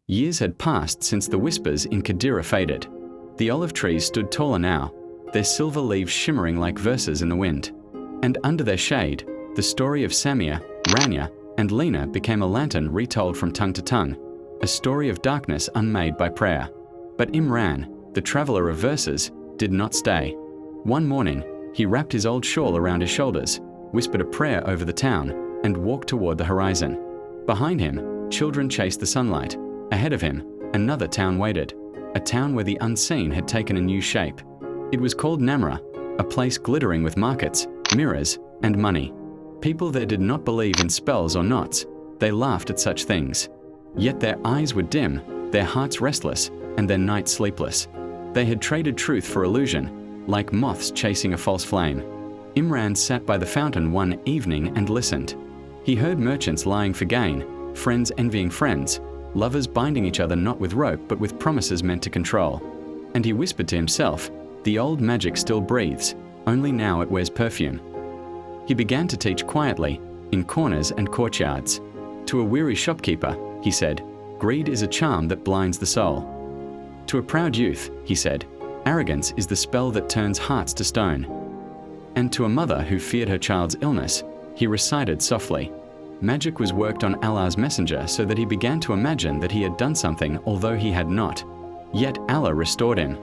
Years had passed since the whispers in Qadira faded. The olive trees stood taller now, their silver leaves shimmering like verses in the wind. And under their shade, the story of Samir, Ranya, and Lina became a lantern retold from tongue to tongue, a story of darkness unmade by prayer. But Imran, the traveller of verses, did not stay. One morning, he wrapped his old shawl around his shoulders, whispered a prayer over the town, and walked toward the horizon. Behind him, children chased the sunlight. Ahead of him, another town waited, a town where the unseen had taken a new shape. It was called Namra, a place glittering with markets, mirrors, and money. People there did not believe in spells or knots. They laughed at such things. Yet their eyes were dim, their hearts restless, and their nights sleepless. They had traded truth for illusion, like moths chasing a false flame. Imran sat by the fountain one evening and listened. He heard merchants lying for gain, friends envying friends, lovers binding each other not with rope but with promises meant to control. And he whispered to himself, the old magic still breathes, only now it wears perfume. He began to teach quietly, in corners and courtyards. To a weary shopkeeper, he said, greed is a charm that blinds the soul. To a proud youth, he said, arrogance is the spell that turns hearts to stone. And to a mother who feared her child's illness, he recited softly, magic was worked on Allah's messenger so that he began to imagine that he had done something although he had not. Yet Allah restored him.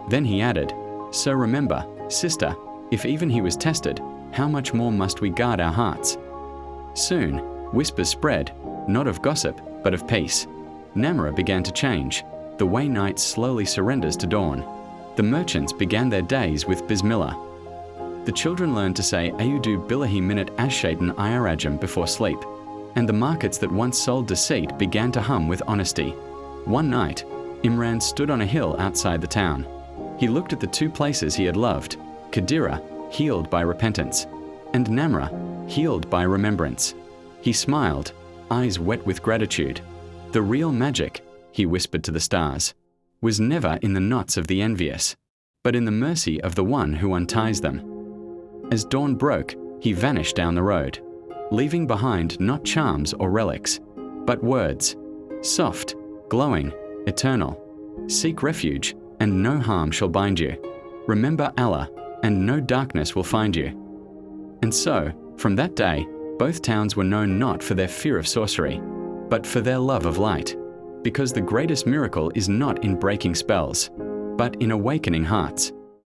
Then he added, so remember, sister, if even he was tested, how much more must we guard our hearts? Soon, whispers spread, not of gossip, but of peace. Namra began to change. The way night slowly surrenders to dawn. The merchants began their days with Bismillah. The children learned to say Ayudu Billahi Minute Ashaitan Ayarajam before sleep. And the markets that once sold deceit began to hum with honesty. One night, Imran stood on a hill outside the town. He looked at the two places he had loved, Qadira, healed by repentance, and Namra, healed by remembrance. He smiled, eyes wet with gratitude. The real magic, he whispered to the stars, was never in the knots of the envious, but in the mercy of the one who unties them. As dawn broke, he vanished down the road, leaving behind not charms or relics, but words, soft, glowing, eternal. Seek refuge, and no harm shall bind you. Remember Allah, and no darkness will find you. And so, from that day, both towns were known not for their fear of sorcery, but for their love of light, because the greatest miracle is not in breaking spells, but in awakening hearts.